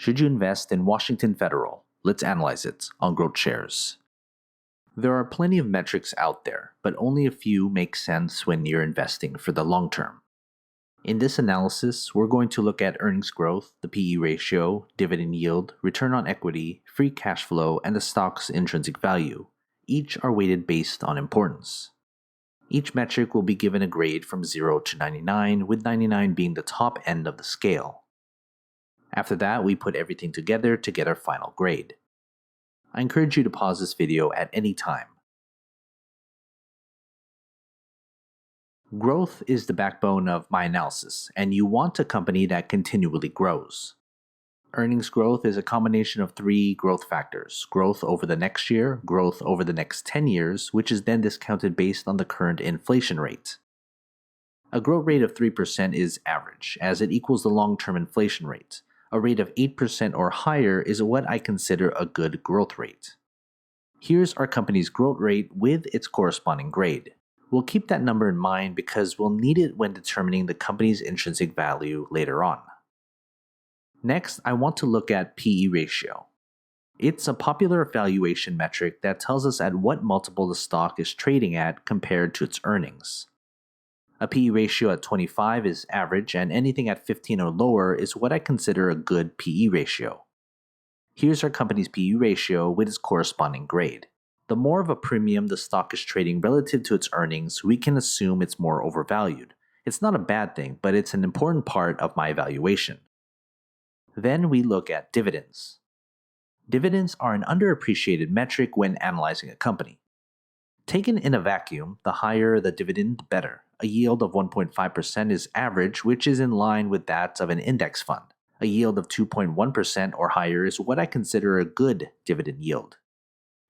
Should you invest in Washington Federal? Let's analyze it on GrowthShares. There are plenty of metrics out there, but only a few make sense when you're investing for the long term. In this analysis, we're going to look at earnings growth, the PE ratio, dividend yield, return on equity, free cash flow, and the stock's intrinsic value. Each are weighted based on importance. Each metric will be given a grade from 0 to 99, with 99 being the top end of the scale. After that, we put everything together to get our final grade. I encourage you to pause this video at any time. Growth is the backbone of my analysis, and you want a company that continually grows. Earnings growth is a combination of three growth factors: growth over the next year, growth over the next 10 years, which is then discounted based on the current inflation rate. A growth rate of 3% is average, as it equals the long-term inflation rate. A rate of 8% or higher is what I consider a good growth rate. Here's our company's growth rate with its corresponding grade. We'll keep that number in mind because we'll need it when determining the company's intrinsic value later on. Next, I want to look at PE ratio. It's a popular valuation metric that tells us at what multiple the stock is trading at compared to its earnings. A PE ratio at 25 is average, and anything at 15 or lower is what I consider a good PE ratio. Here's our company's PE ratio with its corresponding grade. The more of a premium the stock is trading relative to its earnings, we can assume it's more overvalued. It's not a bad thing, but it's an important part of my evaluation. Then we look at dividends. Dividends are an underappreciated metric when analyzing a company. Taken in a vacuum, the higher the dividend, the better. A yield of 1.5% is average, which is in line with that of an index fund. A yield of 2.1% or higher is what I consider a good dividend yield.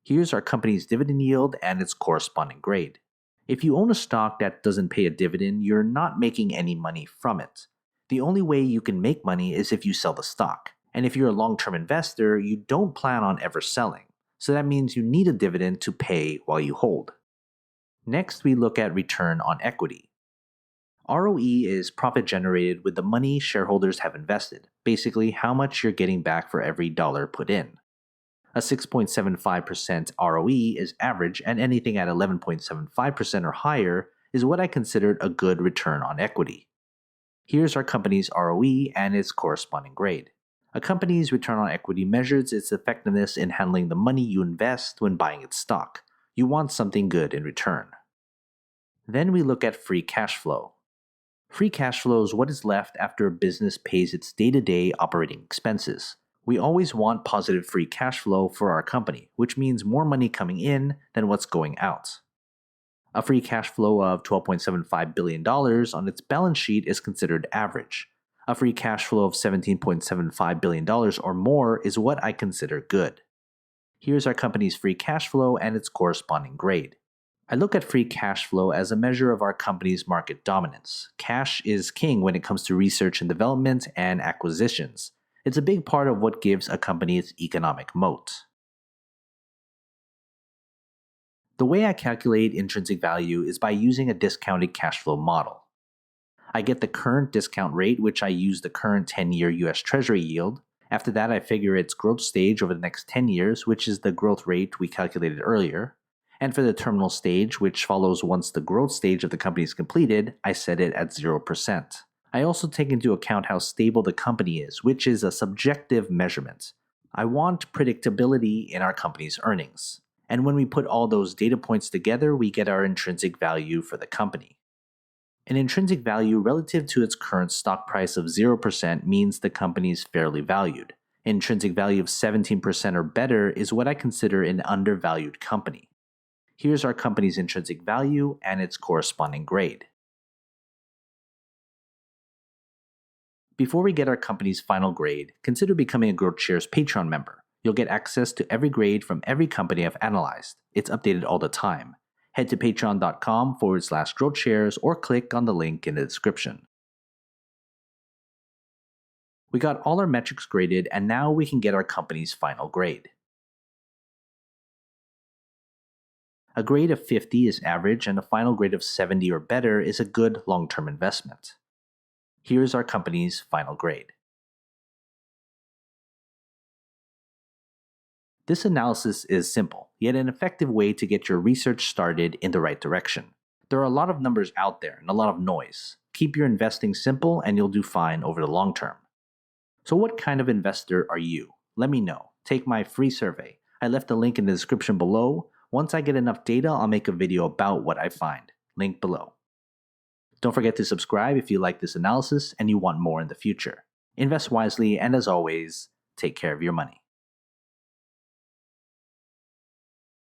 Here's our company's dividend yield and its corresponding grade. If you own a stock that doesn't pay a dividend, you're not making any money from it. The only way you can make money is if you sell the stock. And if you're a long-term investor, you don't plan on ever selling. So that means you need a dividend to pay while you hold. Next, we look at return on equity. ROE is profit generated with the money shareholders have invested, basically how much you're getting back for every dollar put in. A 6.75% ROE is average, and anything at 11.75% or higher is what I considered a good return on equity. Here's our company's ROE and its corresponding grade. A company's return on equity measures its effectiveness in handling the money you invest when buying its stock. You want something good in return. Then we look at free cash flow. Free cash flow is what is left after a business pays its day-to-day operating expenses. We always want positive free cash flow for our company, which means more money coming in than what's going out. A free cash flow of $12.75 billion on its balance sheet is considered average. A free cash flow of $17.75 billion or more is what I consider good. Here's our company's free cash flow and its corresponding grade. I look at free cash flow as a measure of our company's market dominance. Cash is king when it comes to research and development and acquisitions. It's a big part of what gives a company its economic moat. The way I calculate intrinsic value is by using a discounted cash flow model. I get the current discount rate, which I use the current 10-year US Treasury yield. After that, I figure its growth stage over the next 10 years, which is the growth rate we calculated earlier. And for the terminal stage, which follows once the growth stage of the company is completed, I set it at 0%. I also take into account how stable the company is, which is a subjective measurement. I want predictability in our company's earnings. And when we put all those data points together, we get our intrinsic value for the company. An intrinsic value relative to its current stock price of 0% means the company is fairly valued. An intrinsic value of 17% or better is what I consider an undervalued company. Here's our company's intrinsic value and its corresponding grade. Before we get our company's final grade, consider becoming a GrowthShares Patreon member. You'll get access to every grade from every company I've analyzed. It's updated all the time. Head to patreon.com/GrowthShares or click on the link in the description. We got all our metrics graded, and now we can get our company's final grade. A grade of 50 is average, and a final grade of 70 or better is a good long-term investment. Here's our company's final grade. This analysis is simple, yet an effective way to get your research started in the right direction. There are a lot of numbers out there and a lot of noise. Keep your investing simple and you'll do fine over the long term. So what kind of investor are you? Let me know. Take my free survey. I left a link in the description below. Once I get enough data, I'll make a video about what I find. Link below. Don't forget to subscribe if you like this analysis and you want more in the future. Invest wisely, and as always, take care of your money.